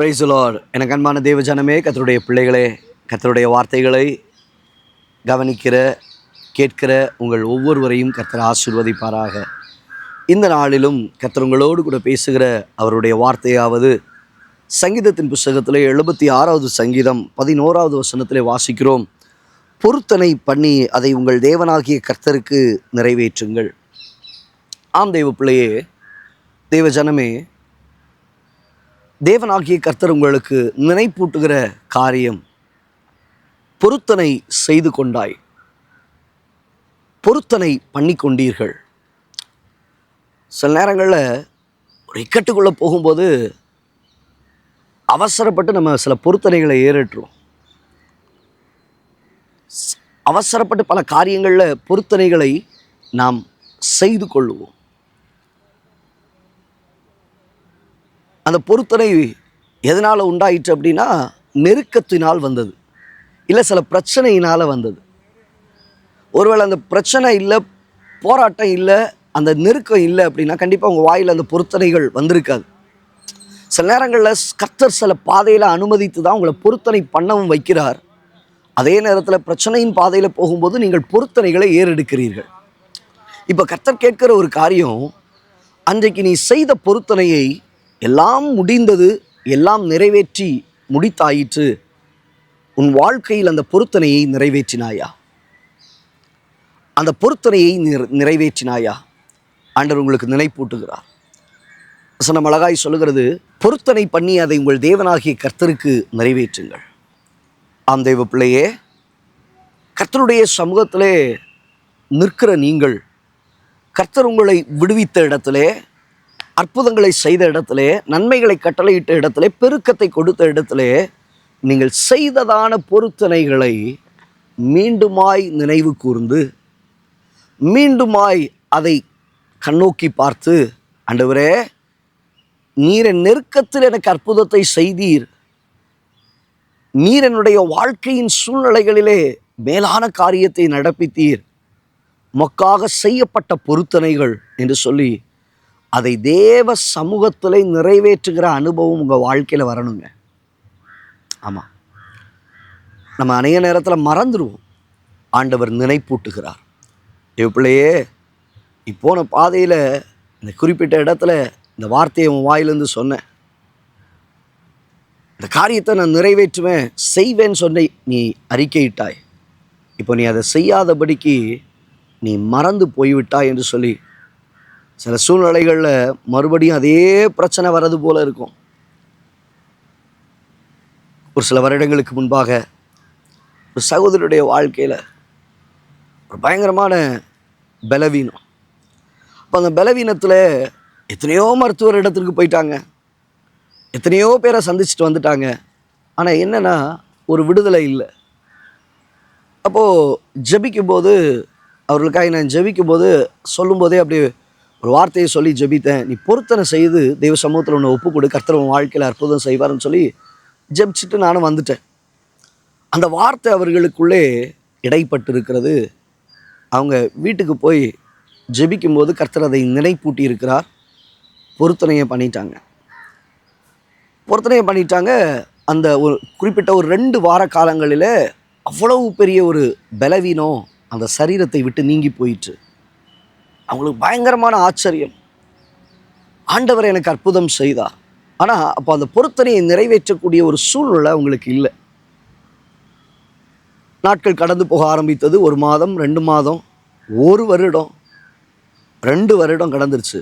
Praise the Lord. எனக்கு அன்பான தேவ ஜனமே, கர்த்தருடைய பிள்ளைகளே, கர்த்தருடைய வார்த்தைகளை கவனிக்கிற கேட்கிற உங்கள் ஒவ்வொருவரையும் கர்த்தர் ஆசீர்வதிப்பாராக. இந்த நாளிலும் கர்த்தர் உங்களோடு கூட பேசுகிற அவருடைய வார்த்தையாவது சங்கீதத்தின் புஸ்தகத்திலே 76வது சங்கீதம் 11வது வசனத்திலே வாசிக்கிறோம். பொருத்தனை பண்ணி அதை உங்கள் தேவனாகிய கர்த்தருக்கு நிறைவேற்றுங்கள். ஆம் தேவ பிள்ளையே, தேவ ஜனமே, தேவனாகிய கர்த்தர் உங்களுக்கு நினைப்பூட்டுகிற காரியம், பொருத்தனை செய்து கொண்டாய், பொருத்தனை பண்ணி கொண்டீர்கள். சில நேரங்களில் ஒரு இக்கட்டுக்குள்ளே போகும்போது அவசரப்பட்டு நம்ம சில பொருத்தனைகளை ஏறேற்றுவோம். அவசரப்பட்டு பல காரியங்களில் பொருத்தனைகளை நாம் செய்து கொள்ளுவோம். அந்த பொருத்தனை எதனால் உண்டாயிற்று அப்படின்னா, நெருக்கத்தினால் வந்தது, இல்லை சில பிரச்சனையினால் வந்தது. ஒருவேளை அந்த பிரச்சனை இல்லை, போராட்டம் இல்லை, அந்த நெருக்கம் இல்லை அப்படின்னா கண்டிப்பாக உங்கள் வாயில் அந்த பொருத்தனைகள் வந்திருக்காது. சில நேரங்களில் கர்த்தர் சில பாதையில் அனுமதித்து தான் உங்களை பொருத்தனை பண்ணவும் வைக்கிறார். அதே நேரத்தில் பிரச்சனையின் பாதையில் போகும்போது நீங்கள் பொருத்தனைகளை ஏறெடுக்கிறீர்கள். இப்போ கர்த்தர் கேட்கிற ஒரு காரியம், அன்றைக்கு நீ செய்த பொருத்தனையை எல்லாம் முடிந்தது, எல்லாம் நிறைவேற்றி முடித்தாயிற்று, உன் வாழ்க்கையில் அந்த பொருத்தனையை நிறைவேற்றினாயா? அந்த பொருத்தனையை நிறைவேற்றினாயா? ஆண்டவர் உங்களுக்கு நினைப்பூட்டுகிறார். வசனம் அழகாய் சொல்லுகிறது, பொருத்தனை பண்ணி அதை உங்கள் தேவனாகிய கர்த்தருக்கு நிறைவேற்றுங்கள். ஆம் தேவ பிள்ளையே, கர்த்தருடைய சமூகத்திலே நிற்கிற நீங்கள், கர்த்தர் உங்களை விடுவித்த இடத்திலே, அற்புதங்களை செய்த இடத்திலே, நன்மைகளை கட்டளையிட்ட இடத்திலே, பெருக்கத்தை கொடுத்த இடத்திலே, நீங்கள் செய்ததான பொருத்தனைகளை மீண்டுமாய் நினைவு கூர்ந்து, மீண்டுமாய் அதை கண்ணோக்கி பார்த்து, ஆண்டவரே, நீர் என் நெருக்கத்தில் எனக்கு அற்புதத்தை செய்தீர், நீர் என்னுடைய வாழ்க்கையின் சூழ்நிலைகளிலே மேலான காரியத்தை நடப்பித்தீர், உமக்காக செய்யப்பட்ட பொருத்தனைகள் என்று சொல்லி அதை தேவ சமூகத்தில் நிறைவேற்றுகிற அனுபவம் உங்கள் வாழ்க்கையில் வரணுங்க. ஆமாம், நம்ம அநேக நேரத்தில் மறந்துடுவோம். ஆண்டவர் நினைப்பூட்டுகிறார். பிள்ளையே, நீ போன பாதையில் இந்த குறிப்பிட்ட இடத்துல இந்த வார்த்தையை உன் வாயிலிருந்து சொன்னேன், இந்த காரியத்தை நான் நிறைவேற்றுவேன், செய்வேன்னு சொன்ன நீ அறிக்கையிட்டாய். இப்போ நீ அதை செய்யாதபடிக்கு நீ மறந்து போய்விட்டாய் என்று சொல்லி சில சூழ்நிலைகளில் மறுபடியும் அதே பிரச்சனை வர்றது போல இருக்கும். ஒரு சில வருடங்களுக்கு முன்பாக ஒரு சகோதரருடைய வாழ்க்கையில் ஒரு பயங்கரமான பலவீனம். அப்போ அந்த பலவீனத்தில் எத்தனையோ மருத்துவர் இடத்துக்கு போயிட்டாங்க, எத்தனையோ பேரை சந்திச்சுட்டு வந்துட்டாங்க. ஆனால் என்னென்னா, ஒரு விடுதலை இல்லை. அப்போது ஜெபிக்கும்போது, அவர்களுக்காக நான் ஜெபிக்கும்போது சொல்லும்போதே அப்படியே ஒரு வார்த்தையை சொல்லி ஜெபித்தேன். நீ பொருத்தனை செய்து தெய்வ சமூகத்தில் ஒன்று ஒப்பு கொடு, கர்த்தர் உன் வாழ்க்கையில் அற்புதம் செய்வார்னு சொல்லி ஜெபிச்சுட்டு நானும் வந்துட்டேன். அந்த வார்த்தை அவர்களுக்குள்ளே இடைப்பட்டு இருக்கிறது. அவங்க வீட்டுக்கு போய் ஜெபிக்கும்போது கர்த்தர் அதை நினைப்பூட்டி இருக்கிறார். பொருத்தனையை பண்ணிட்டாங்க. அந்த ஒரு குறிப்பிட்ட ஒரு 2 வார காலங்களில் அவ்வளவு பெரிய ஒரு பலவீனம் அந்த சரீரத்தை விட்டு நீங்கி போயிற்று. அவங்களுக்கு பயங்கரமான ஆச்சரியம். ஆண்டவர் எனக்கு அற்புதம் செய்தார். ஆனால் அப்போ அந்த பொருத்தனையை நிறைவேற்றக்கூடிய ஒரு சூழ்நிலை அவங்களுக்கு இல்லை. நாட்கள் கடந்து போக ஆரம்பித்தது. 1 மாதம், 2 மாதம், 1 வருடம், 2 வருடம் கடந்துருச்சு.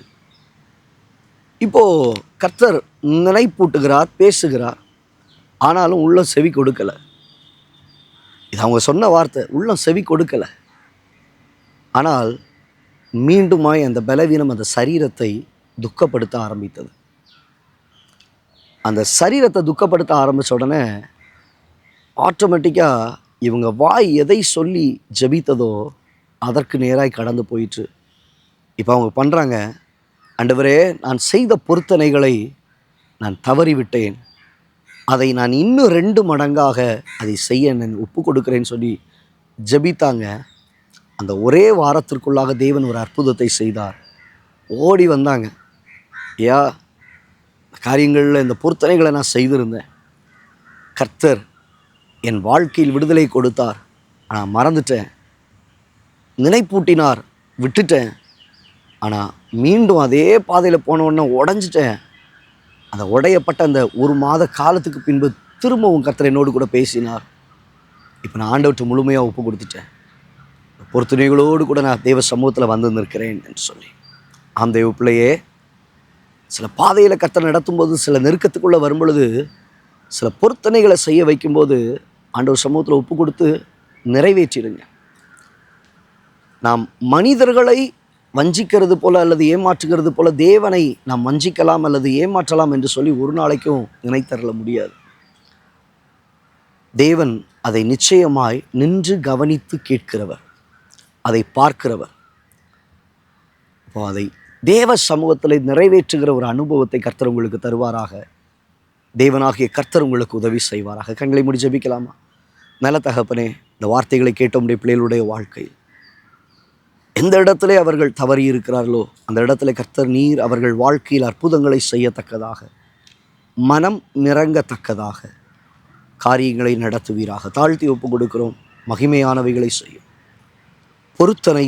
இப்போது கர்த்தர் நினைப்பூட்டுகிறார், பேசுகிறார். ஆனாலும் உள்ளம் செவி கொடுக்கலை. இது அவங்க சொன்ன வார்த்தை, உள்ளம் செவி கொடுக்கலை. ஆனால் மீண்டுமாய் அந்த பலவீனம் அந்த சரீரத்தை துக்கப்படுத்த ஆரம்பித்தது. அந்த சரீரத்தை துக்கப்படுத்த ஆரம்பித்த உடனே ஆட்டோமேட்டிக்காக இவங்க வாய் எதை சொல்லி ஜெபித்ததோ அதற்கு நேராய் கடந்து போயிற்று. இப்போ அவங்க பண்ணுறாங்க, ஆண்டவரே, நான் செய்த பொருத்தனைகளை நான் தவறிவிட்டேன், அதை நான் இன்னும் 2 மடங்காக அதை செய்ய நான் ஒப்பு கொடுக்குறேன்னு சொல்லி ஜெபித்தாங்க. அந்த ஒரே வாரத்திற்குள்ளாக தேவன் ஒரு அற்புதத்தை செய்தார். ஓடி வந்தாங்க, ஐயா, காரியங்களில் இந்த பொருத்தனைகளை நான் செய்திருந்தேன். கர்த்தர் என் வாழ்க்கையில் விடுதலை கொடுத்தார், ஆனால் மறந்துட்டேன். நினைப்பூட்டினார், விட்டுட்டேன். ஆனால் மீண்டும் அதே பாதையில் போனவுடனே உடஞ்சிட்டேன். அந்த உடையப்பட்ட அந்த 1 மாத காலத்துக்கு பின்பு திரும்பவும் கர்த்தர் என்னோடு கூட பேசினார். இப்போ நான் ஆண்டவர்கிட்ட முழுமையாக ஒப்பு கொடுத்துட்டேன். பொறுத்துணைகளோடு கூட நான் தேவ சமூகத்தில் வந்து நிற்கிறேன் என்று சொல்லி. ஆம் தேவ பிள்ளையே, சில பாதையில் கர்த்தர் நடத்தும்போது, சில நெருக்கத்துக்குள்ளே வரும்பொழுது, சில பொருத்தனைகளை செய்ய வைக்கும்போது ஆண்டவர் சமூகத்தில் ஒப்பு கொடுத்து நிறைவேற்றிடுங்க. நாம் மனிதர்களை வஞ்சிக்கிறது போல அல்லது ஏமாற்றுகிறது போல தேவனை நாம் வஞ்சிக்கலாம் அல்லது ஏமாற்றலாம் என்று சொல்லி ஒரு நாளைக்கும் நினைத்தரல முடியாது. தேவன் அதை நிச்சயமாய் நின்று கவனித்து கேட்கிறவர், அதை பார்க்கிறவர். அப்போ அதை தேவ சமூகத்தில் நிறைவேற்றுகிற ஒரு அனுபவத்தை கர்த்தர் உங்களுக்கு தருவாராக. தேவனாகிய கர்த்தர் உங்களுக்கு உதவி செய்வாராக. கண்களை மூடி ஜெபிக்கலாமா? நல்ல தகப்பனே, இந்த வார்த்தைகளை கேட்ட உடைய பிள்ளைகளுடைய வாழ்க்கையில் எந்த இடத்துல அவர்கள் தவறி இருக்கிறார்களோ அந்த இடத்துல கர்த்தர் நீர் அவர்கள் வாழ்க்கையில் அற்புதங்களை செய்யத்தக்கதாக, மனம் நிறங்கத்தக்கதாக காரியங்களை நடத்துவீராக. தாழ்த்தி ஒப்பு கொடுக்கிறோம். மகிமையானவைகளை செய்யும். பொருத்தனை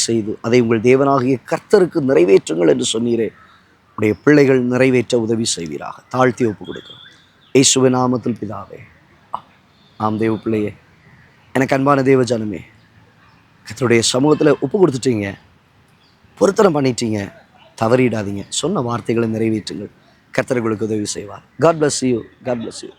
செய்து அதை உங்கள் தேவனாகிய கர்த்தருக்கு நிறைவேற்றுங்கள் என்று சொன்னீரே. உடைய பிள்ளைகள் நிறைவேற்ற உதவி செய்வீராக. தாழ்த்தி ஒப்பு கொடுக்கிறோம் இயேசுவின் நாமத்தில் பிதாவே. ஆம் தேவ பிள்ளையே, எனக்கு அன்பான தேவ ஜனமே, கர்த்தருடைய சமூகத்தில் ஒப்பு கொடுத்துட்டீங்க, பொருத்தனை பண்ணிட்டீங்க. தவறிடாதீங்க. சொன்ன வார்த்தைகளை நிறைவேற்றுங்கள். கர்த்தர் உங்களுக்கு உதவி செய்வார். God bless you. God bless you.